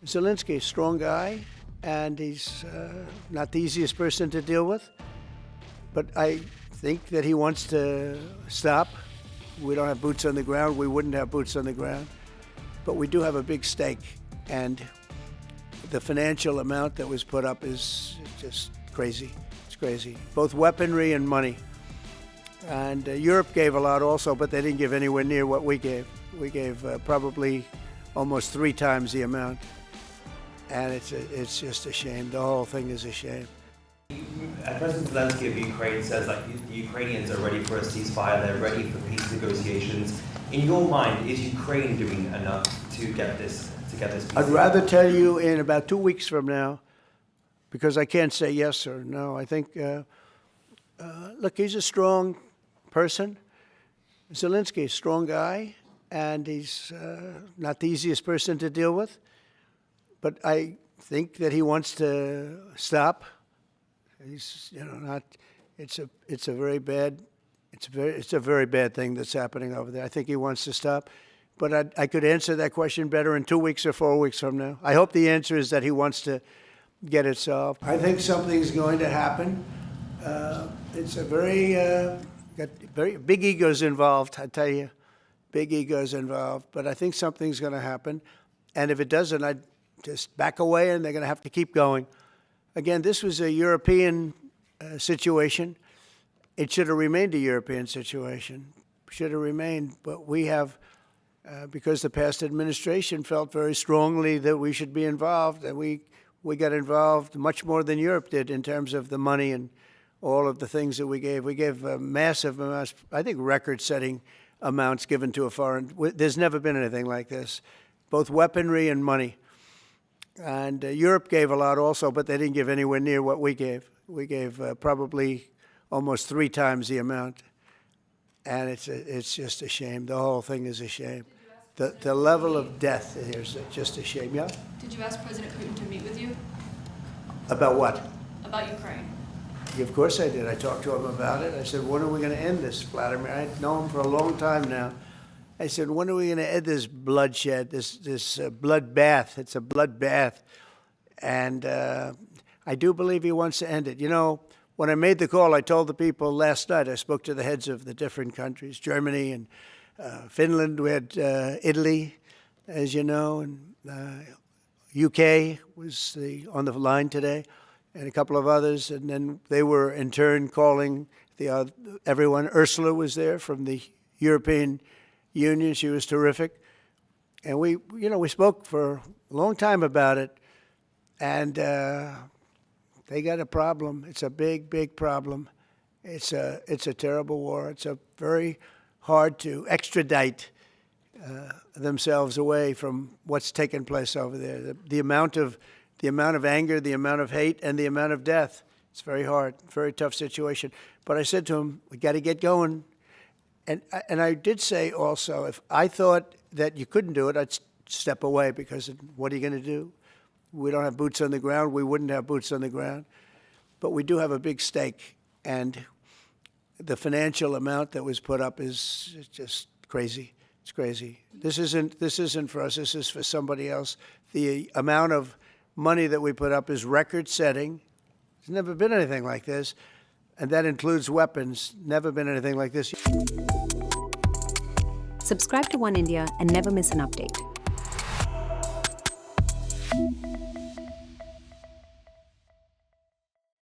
Zelensky, strong guy, and he's not the easiest person to deal with. But I think that he wants to stop. We don't have boots on the ground. We wouldn't have boots on the ground. But we do have a big stake, and the financial amount that was put up is just crazy. It's crazy, both weaponry and money. And Europe gave a lot also, but they didn't give anywhere near what we gave. We gave probably almost 3 times the amount. And it's just a shame. The whole thing is a shame. President Zelensky of Ukraine says that the Ukrainians are ready for a ceasefire, they're ready for peace negotiations. In your mind, is Ukraine doing enough to get this peace? I'd rather tell you in about 2 weeks from now, because I can't say yes or no. I think, look, he's a strong person. Zelensky, a strong guy, and he's not the easiest person to deal with. But I think that he wants to stop. He's, not. It's a very bad thing that's happening over there. I think he wants to stop. But I could answer that question better in 2 weeks or 4 weeks from now. I hope the answer is that he wants to get it solved. I think something's going to happen. It's a got very big egos involved. I tell you, big egos involved. But I think something's going to happen. And if it doesn't, I'd just back away, and they're going to have to keep going. Again, this was a European situation. It should have remained a European situation. Should have remained, but we have, because the past administration felt very strongly that we should be involved, and we got involved much more than Europe did in terms of the money and all of the things that we gave. We gave massive amounts, I think record-setting amounts given to a foreign. There's never been anything like this, both weaponry and money. And Europe gave a lot also, but they didn't give anywhere near what we gave. We gave probably almost 3 times the amount. And it's just a shame. The whole thing is a shame. The level of death here is just a shame. Yeah? Did you ask President Putin to meet with you? About what? About Ukraine. Yeah, of course I did. I talked to him about it. I said, when are we going to end this, Vladimir? I've known him for a long time now. I said, when are we going to end this bloodshed, this bloodbath? It's a bloodbath. And I do believe he wants to end it. When I made the call, I told the people last night, I spoke to the heads of the different countries, Germany and Finland. We had Italy, as you know, and UK was on the line today, and a couple of others. And then they were, in turn, calling everyone. Ursula was there from the European Union. She was terrific. And we spoke for a long time about it. And they got a problem. It's a big, big problem. It's a terrible war. It's a very hard to extradite themselves away from what's taken place over there. The amount of anger, the amount of hate, and the amount of death. It's very hard, very tough situation. But I said to him, we got to get going. And I did say also, if I thought that you couldn't do it, I'd step away, because what are you going to do? We don't have boots on the ground. We wouldn't have boots on the ground. But we do have a big stake, and the financial amount that was put up is just crazy. It's crazy. This isn't for us. This is for somebody else. The amount of money that we put up is record-setting. There's never been anything like this. And that includes weapons. Never been anything like this. Subscribe to Oneindia and never miss an update.